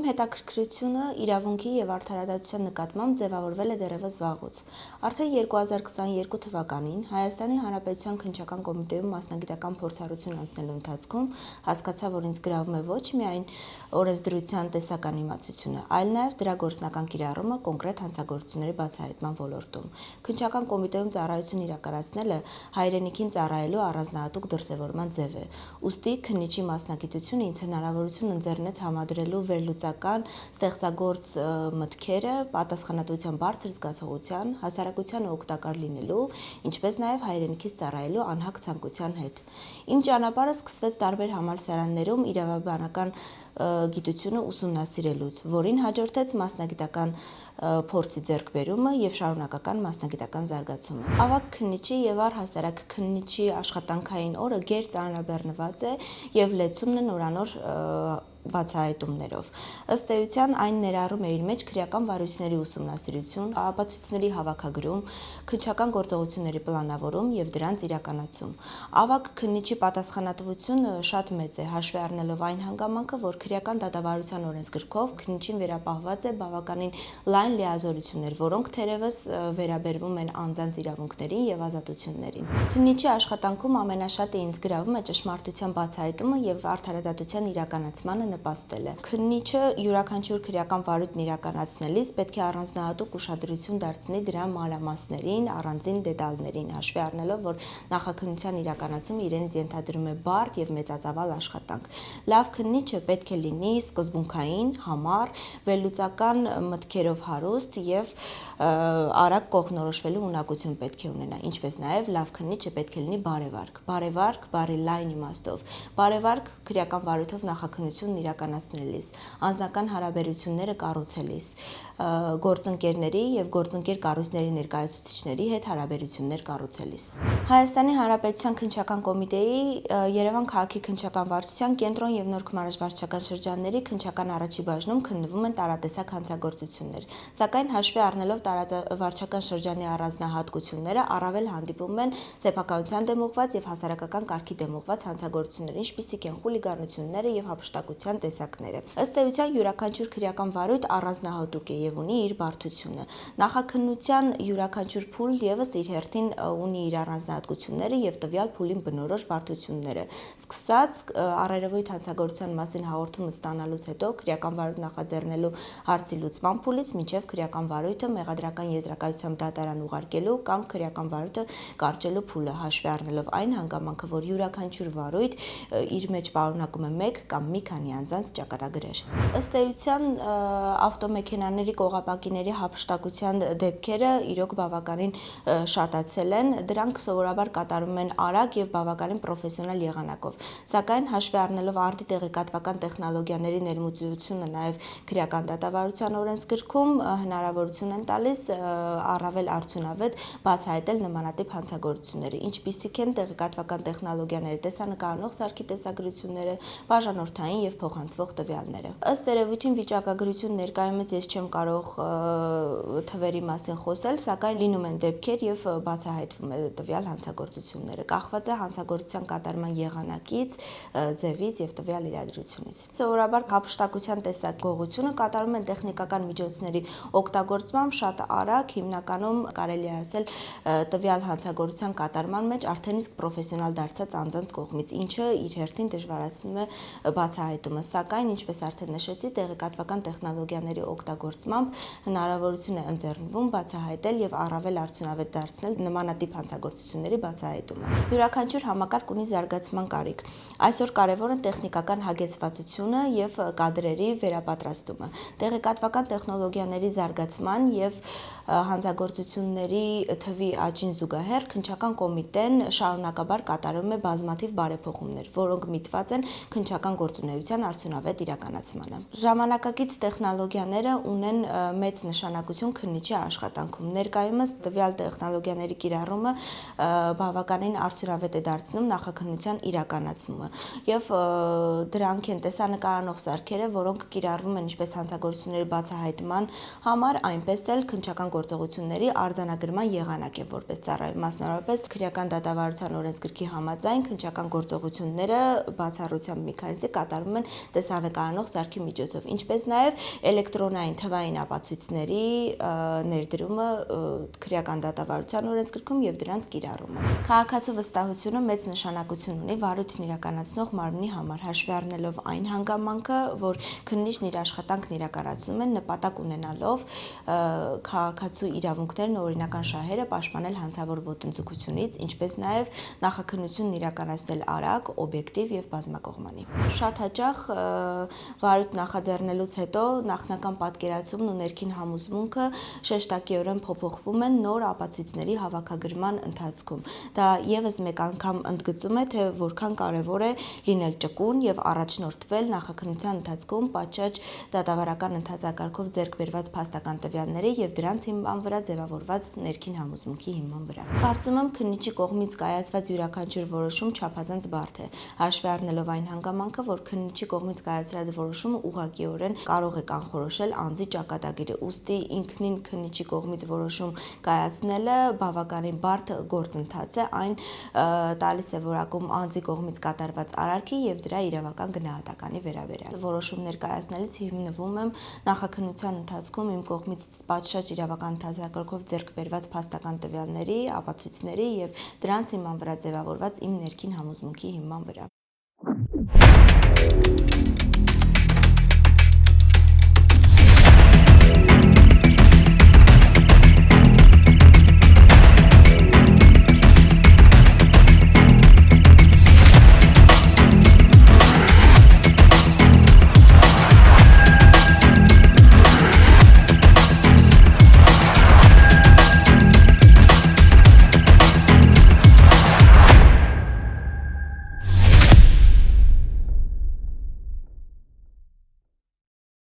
Իրականում հետաքրքրությունը իրավունքի եւ արդարադատության նկատմամբ ձևավորվել է դեռևս վաղուց։ Արդեն 2022 թվականին Հայաստանի Հանրապետության քննչական կոմիտեում մասնագիտական փորձառություն անցնելու ընթացքում հասկացա, որ ինձ գրավում է ոչ միայն օրենսդրության տեսական իմացությունը, այլ նաեւ դրա գործնական կիրառումը կոնկրետ հանցագործությունների բացահայտման ոլորտում։ Քննչական կոմիտեում ծառայություն իրականացնելը հայրենիքին ծառայելու առանձնահատուկ դրսևորման ձև է։ Ուստի քննիչի մասնագիտությունը ինձ հնարավորություն ընձեռնեց համադրելու վերլուծական, ստեղծագործ մտքերը պատասխանատվության բարձր զգացողության, հասարակությանը օգտակար լինելու, ինչպես նաև հայրենիքից ծառայելու անհագ ցանկության հետ։ Իմ ճանապարհը սկսվեց տարբեր համալսարաններում իրավաբանական գիտությունը ուսումնասիրելուց, որին հաջորդեց մասնագիտական փորձի ձեռքբերումը եւ շարունակական մասնագիտական զարգացումը։ Ավագ քննիչի եւ առհասարակ քննիչի աշխատանքային օրը գեր ծանրաբեռնված է եւ լեցումն է նորանոր բացահայտումներով։ Ըստ էության այն ներառում է իր մեջ քրեական վարույթների ուսումնասիրություն, ապացույցների հավաքագրում, քննչական գործողությունների պլանավորում եւ դրանց իրականացում։ Ավագ քննիչի պատասխանատվությունը շատ մեծ է, հաշվի առնելով այն հանգամանքը, որ քրեական դատավարության օրենսգրքով քննիչին վերապահված է բավականին լայն լիազորություններ, որոնք թերևս վերաբերվում են անձանց իրավունքներին եւ ազատություններին։ Քննիչի աշխատանքում ամենաշատը ինձ գրավում է ճշմարտության բացահայտումը եւ արդարադատության իրականացմանը նպաստելը։ Քննիչը յուրաքանչյուր քրեական վարույթն իրականացնելիս պետք է առանձնահատուկ ուշադրություն դարձնի դրա մանրամասներին, առանձին դետալներին, հաշվի առնելով, որ նախաքննության իրականացումը իրենից ենթադրում է բարդ եւ մեծածավալ աշխատանք։ Լավ քննիչը պետք է լինի սկզբունքային, համառ, վերլուծական մտքերով հարուստ եւ արագ կողմնորոշվելու ունակություն պետք է ունենա, ինչպես նաեւ լավ քննիչը պետք է լինի բարեվարկ։ Բարեվարկ բառի լայն իմաստով։ Բարեվարկ քրեական վարույթով նախաքննությունն իրականացնելիս, անձնական հարաբերությունները կառուցելիս, գործընկերների եւ գործընկեր կառույցների ներկայացուցիչների հետ հարաբերություններ կառուցելիս։ Հայաստանի Հանրապետության քննչական կոմիտեի Երևան քաղաքի քննչական վարչության կենտրոն եւ Նոր Քմարաշվարչական շրջանների քննչական առաջի բաժնում քննվում են տարատեսակ հանցագործություններ, սակայն հաշվի առնելով տարածավարչական շրջանի առանձնահատկությունները առավել հանդիպում են սեփականության դեմ ուղղված եւ հասարակական կարգի դեմ ուղղված հանցագործություններ, ինչպիսիք են խուլիգանությունները եւ հափշտակության տեսակները։ Ըստ էության յուրաքանչյուր քրեական վարույթ առանձնահատուկ է եւ ունի իր բարդությունը։ Նախաքննության յուրաքանչյուր փուլ եւս իր հերթին ունի իր առանձնահատկությունները եւ տվյալ փուլին բնորոշ բարդությունները։ Սկսած առերևույթ հանցագործության մասին հաղորդումը ստանալուց հետո քրեական վարույթ նախաձեռնելու հարցի լուծման փուլից մինչեւ քրեական վարույթը մեղադրական եզրակացությամբ դատարան ուղարկելու կամ քրեական վարույթը կարճելու փուլը, հաշվի առնելով այն հանգամանքը, որ յուրաքանչյուր վարույթ իր մեջ պարունակում է մեկ կամ մի քանի անձանց ճակատագրեր։ Ըստ էության ավտոմեքենաների կողապակիների հափշտակության դեպքերը իրոք բավականին շատացել են, դրանք սովորաբար կատարվում են արագ եւ բավականին պրոֆեսիոնալ եղանակով, սակայն հաշվի առնելով արդի տեղեկատվական տեխնոլոգիաների ներմուծությունը նաեւ քրեական դատավարության օրենսգրքում հնարավորություն են տալիս առավել արդյունավետ բացահայտել նմանատիպ հանցագործությունները, ինչպիսիք են տեղեկատվական տեխնոլոգիաների տեսանկարող սարքի տեսագրությունները, բաժանորդային եւ փոխանցվող տվյալները։ Ըստ երևույթին վիճակագրություն ներկայումս ես չեմ կարող թվերի մասին խոսել, սակայն լինում են դեպքեր եւ բացահայտվում է տվյալ հանցագործությունները, կախված է հանցագործության կատարման եղանակից, ձևից եւ տվյալ իրադրությունից։ Սովորաբար հափշտակության տեսակ գողությունը կատարում են տեխնիկական միջոցների օգտագործմամբ շատ արագ, հիմնականում կարելի է ասել տվյալ հանցագործության կատարման մեջ արդեն իսկ պրոֆեսիոնալ դարձած անձանց կողմից, ինչը իր հերթին դժվարացնում է բացահայտումը, սակայն ինչպես արդեն նշեցի, տեղեկատվական տեխնոլոգիաների օգտագործմամբ հնարավորություն է ընձեռնվում բացահայտել եւ առավել արդյունավետ դարձնել նմանատիպ հանցագործությունների բացահայտումը։ Յուրաքանչյուր համակարգ ունի զարգացման կարիք։ Այսօր կարևոր է տեխնիկական հագեցվածությունը եւ կադրերի վերապատրաստումը։ Տեղեկատվական տեխնոլոգիաների զարգացման եւ հանցագործությունների թվի աճին զուգահեռ քննչական կոմիտեն շարունակաբար կատարում է բազմաթիվ բարեփոխումներ, որոնք միտված են քննչական գործունեության արդյունավետ իրականացմանը։ Ժամանակակից տեխնոլոգիաները ունեն մեծ նշանակություն քննիչի աշխատանքում։ Ներկայումս տվյալ տեխնոլոգիաների կիրառումը բավականին արդյունավետ է դարձնում նախաքննության իրականացումը եւ դրանք են տեսանկարանող սարքերը, որոնք կիրառվում են ինչպես հանցագործությունների բացահայտման համար, այնպես էլ քննչական գործողությունների արձանագրման եղանակ են որպես ծառայում, մասնավորապես քրեական դատավարության օրենսգրքի համաձայն քննչական գործողությունները բացառությամբ մի քանիսը կատարվում են տեսանկարող սարքի միջոցով, ինչպես նաև էլեկտրոնային թվային ապացույցների ներդրումը քրեական դատավարության օրենսգրքում եւ դրանց կիրառումը։ Քաղաքացու վստահությունը մեծ նշանակություն ունի վարույթն իրականացնող մարմնի համար, հաշվի առնելով այն հանգամանքը, որ քննիչն իր աշխատանքն իրականացնում են նպատակ ունենալով քաղաքացու իրավունքներն ու օրինական շահերը պաշտպանել հանցավոր ոտնձգությունից, ինչպես նաև նախաքննությունն իրականացնել արագ, օբյեկտիվ եւ բազմակողմանի։ Շատ հաճախ վարույթ նախաձեռնելուց հետո նախնական պատկերացումն ու ներքին համոզմունքը շեշտակիորեն փոփոխվում են նոր ապացույցների հավաքագրման ընթացքում։ Դա եւս մեկ անգամ ընդգծում է, թե որքան կարևոր է լինել ճկուն եւ առաջնորդվել նախաքննության ընթացքում պատշաճ դատավարական ընթացակարգով ձեռք բերված փաստական տվյալների եւ դրանց հիման վրա ձևավորված ներքին համոզմունքի հիման վրա։ Կարծում եմ քննիչի կողմից կայացված յուրաքանչյուր որոշում չափազանց բարդ է, հաշվի առնելով այն հանգամանքը, որ քննիչի կողմից կայացրած որոշումը ուղղակիորեն կարող է կանխորոշել անձի ճակատագիրը, ուստի ինքնին քննիչի կողմից որոշում կայացնելը բավականին բարդ գործընթաց է, այն տալիս է որակում անձի կողմից կատարված արարքի եւ դրա իրավական գնահատականի վերաբերյալ։ Որոշումներ կայացնելիս հիմնվում եմ նախաքննության ընթացքում իմ կողմից պատշաճ իրավական ընթացակարգով ձեռք բերված փաստական տվյալների, ապացույցների եւ դրանց հիման վրա ձևավորված իմ ներքին համոզմունքի հիման վրա։